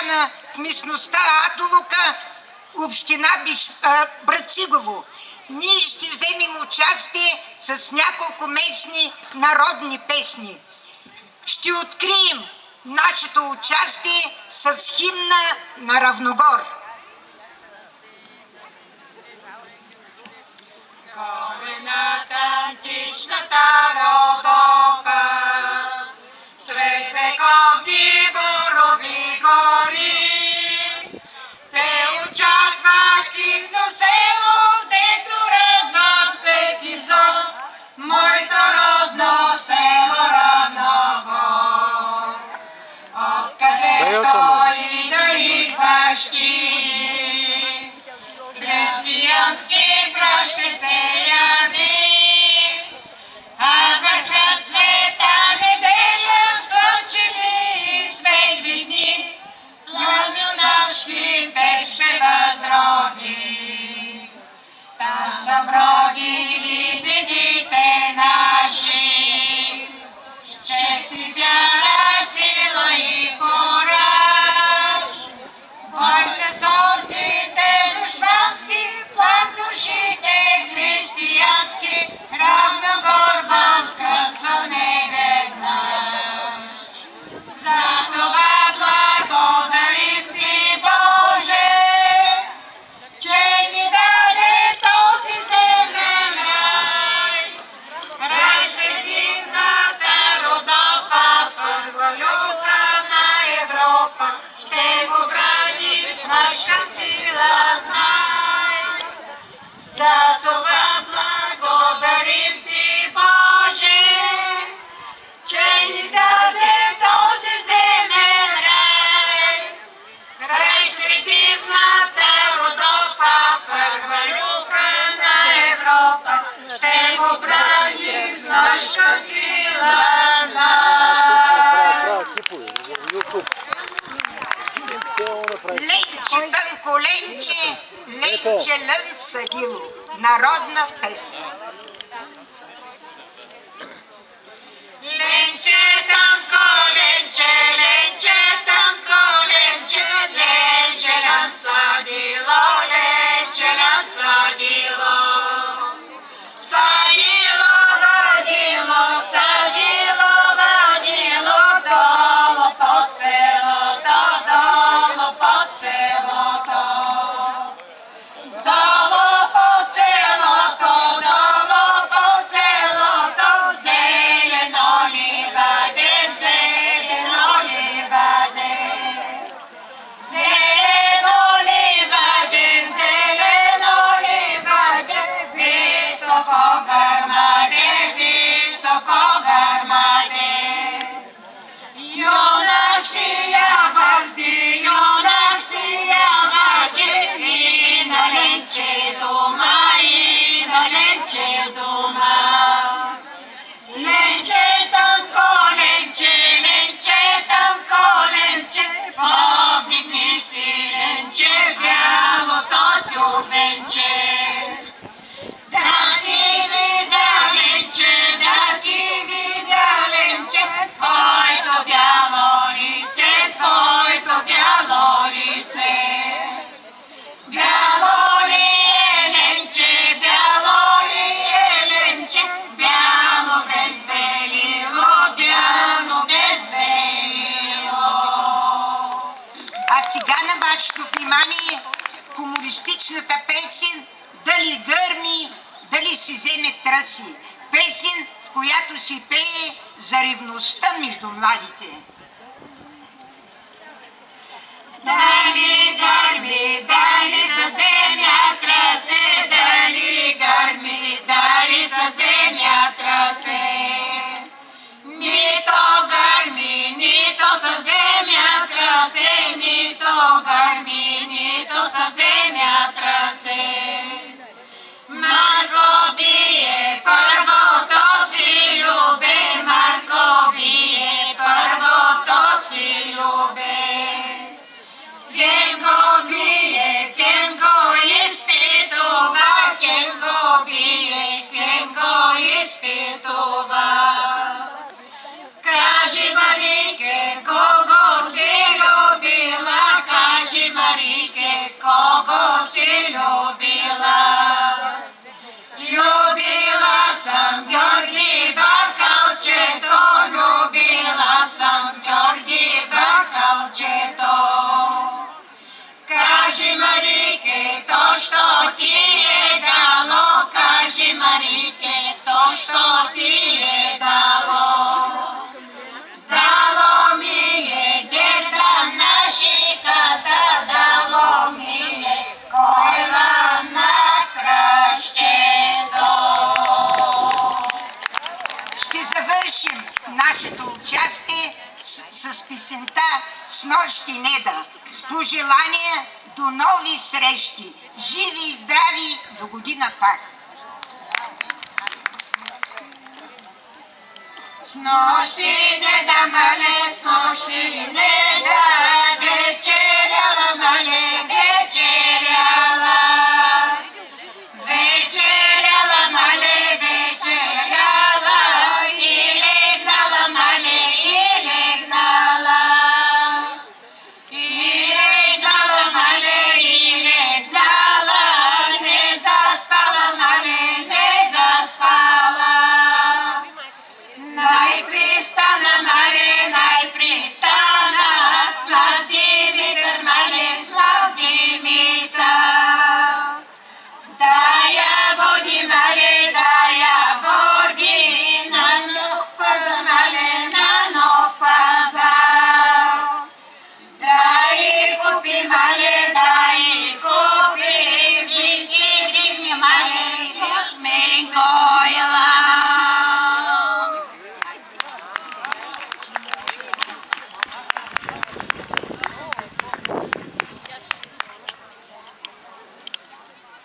Поляна в местността Атолока, община Брацигово. Ние ще вземем участие с няколко местни народни песни. Ще открием нашето участие с химна на Равногор. Корената античната Родопа, сред вековни борови гори, те очакват тихно село, дето радва всеки взор, моето родно село Равногор. Откъдето и да идваш ти, християнски кръст ще се яви, а върхът света неделя слънчеви и светли дни, пламенашки в теб ще възроди. Там са бродили дедите наши, ще си вяра, сила и кораж. Бой се сортите душмански, план душите християнски, Равногор възкръсва неведнъж. За това благодарим ти, Боже, че ни даде този земен рай. Рай сред дивната Родопа, първа люта на Европа, ще го брани с мъжка сила, знай. За това благодарим ти, Боже, че ни даде този земен рай. Рай сред дивната Родопа, първа люка на Европа, ще го брани с мъжка сила, знай. Ленче, тънко ленче, ленче лън съдило. Народна песен. Ленче, тънко ленче, ленче, тънко ленче, ленче лън съдило, ленче лън съдило. Съдило, въдило, съдило, въдило, долу под селото, долу под селото. Долу под селото, долу под селото, зелено ли бъде, зелено ли бъде. Зелено ли бъде, зелено ли бъде, високо гърмаде, високо гърмаде. Юнак си я върди, юнак си я върди, и на ленче дома, и на ленче дома. Ленче, тънко ленче, ленче, тънко ленче, повдигни си ленче, бялото тюбенче. Да ти видя ленче, да ти видя ленче, твоето бяло лице, твоето бяло лице. Бяло ли е ленче, бяло ли е ленче, бяло без белило, бяло без белило. А сега на вашето внимание хумористичната песен "Дали гърми, дали си вземе тръси". Песен, в която се пее за ревността между младите. Дали гърми, дали за земя трасе, дали гърми, дали за земя трасе. Нито гърми, нито за земя трасе, нито гърми, нито за земя трасе. Марко бие първото си любе, Марко бие първото С нощи Неда, с пожелания до нови срещи, живи и здрави, до година пак. С нощи не да мале, с нощи не да